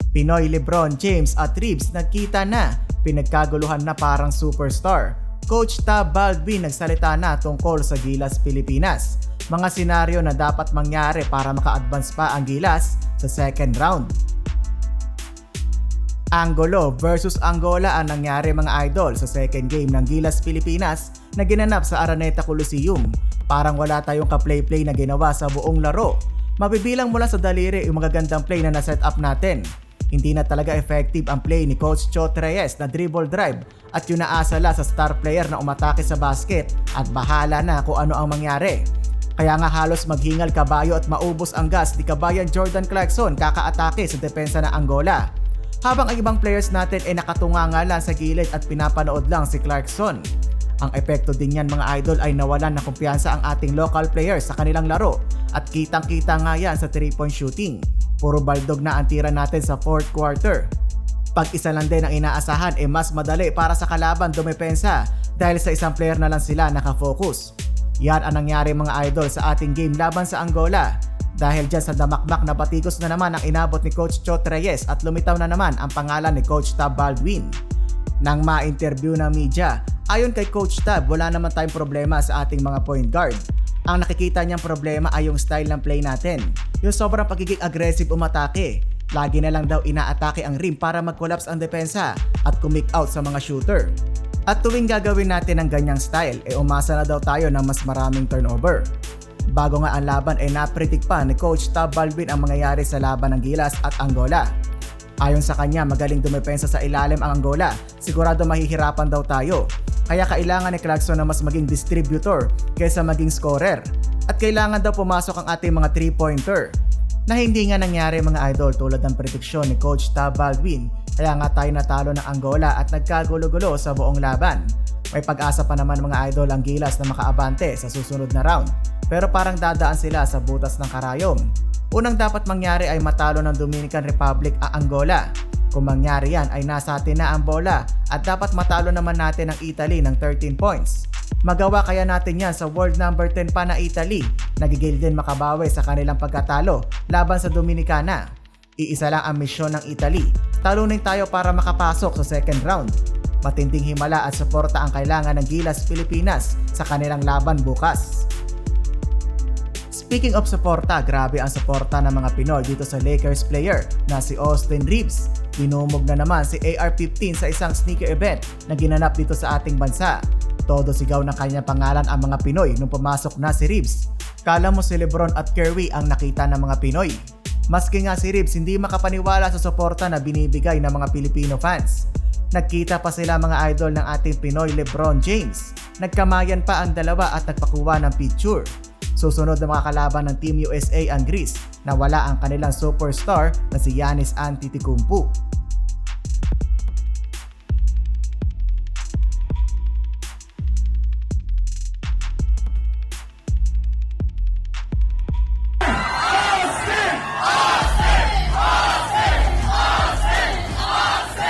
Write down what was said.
Pinoy Lebron James at Reeves nagkita na, pinagkaguluhan na parang superstar. Coach Tab Baldwin nagsalita na tungkol sa Gilas Pilipinas. Mga senaryo na dapat mangyari para maka-advance pa ang Gilas sa second round. Angulo versus Angola ang nangyari mga idol sa second game ng Gilas Pilipinas na ginanap sa Araneta Coliseum. Parang wala tayong ka-play-play na ginawa sa buong laro. Mabibilang mula sa daliri yung magagandang play na na-set up natin. Hindi na talaga effective ang play ni Coach Chot Reyes na dribble drive at yung naasala sa star player na umatake sa basket at bahala na kung ano ang mangyari. Kaya nga halos maghingal kabayo at maubos ang gas ni kabayan Jordan Clarkson kaka-atake sa depensa ng Angola. Habang ang ibang players natin ay nakatunganga lang sa gilid at pinapanood lang si Clarkson. Ang epekto din yan mga idol ay nawalan ng kumpiyansa ang ating local players sa kanilang laro at kitang-kita nga yan sa 3-point shooting. Puro baldog na ang tira natin sa fourth quarter. Pag isa lang din ang inaasahan mas madali para sa kalaban dumepensa dahil sa isang player na lang sila nakafocus. Yan ang nangyari mga idol sa ating game laban sa Angola. Dahil dyan sa damakmak na batikos na naman ang inabot ni Coach Chot Reyes at lumitaw na naman ang pangalan ni Coach Tab Baldwin. Nang ma-interview ng media, ayon kay Coach Tab wala naman tayong problema sa ating mga point guard. Ang nakikita niyang problema ay yung style ng play natin. Yung sobrang pagiging aggressive umatake. Lagi na lang daw inaatake ang rim para mag-collapse ang depensa at kumik out sa mga shooter. At tuwing gagawin natin ang ganyang style, umasa na daw tayo ng mas maraming turnover. Bago nga ang laban napredict pa ni Coach Tab Baldwin ang mangyayari sa laban ng Gilas at Angola. Ayon sa kanya magaling dumepensa sa ilalim ang Angola, sigurado mahihirapan daw tayo. Kaya kailangan ni Clarkson na mas maging distributor kaysa maging scorer. At kailangan daw pumasok ang ating mga 3-pointer. Na hindi nga nangyari mga idol tulad ng prediksyon ni Coach Tab Baldwin. Kaya nga tayo natalo ng Angola at nagkagulo-gulo sa buong laban. May pag-asa pa naman mga idol ang Gilas na makaabante sa susunod na round. Pero parang dadaan sila sa butas ng karayom. Unang dapat mangyari ay matalo ng Dominican Republic ang Angola. Kung mangyari yan ay nasa atin na ang bola at dapat matalo naman natin ang Italy ng 13 points. Magawa kaya natin yan sa world number 10 pa na Italy. Nagigil din makabawi sa kanilang pagkatalo laban sa Dominicana. Iisa lang ang misyon ng Italy. Talunin tayo para makapasok sa second round. Matinding himala at suporta ang kailangan ng Gilas Pilipinas sa kanilang laban bukas. Speaking of suporta, grabe ang suporta ng mga Pinoy dito sa Lakers player na si Austin Reeves. Binumog na naman si AR-15 sa isang sneaker event na ginanap dito sa ating bansa. Todo sigaw ng kanyang pangalan ang mga Pinoy nung pumasok na si Reeves. Kala mo si Lebron at Curry ang nakita ng mga Pinoy. Maski nga si Reeves hindi makapaniwala sa suporta na binibigay ng mga Filipino fans. Nagkita pa sila mga idol ng ating Pinoy Lebron James. Nagkamayan pa ang dalawa at nagpakuha ng picture. Susunod na mga kalaban ng Team USA ang Greece na wala ang kanilang superstar na si Giannis Antetokounmpo.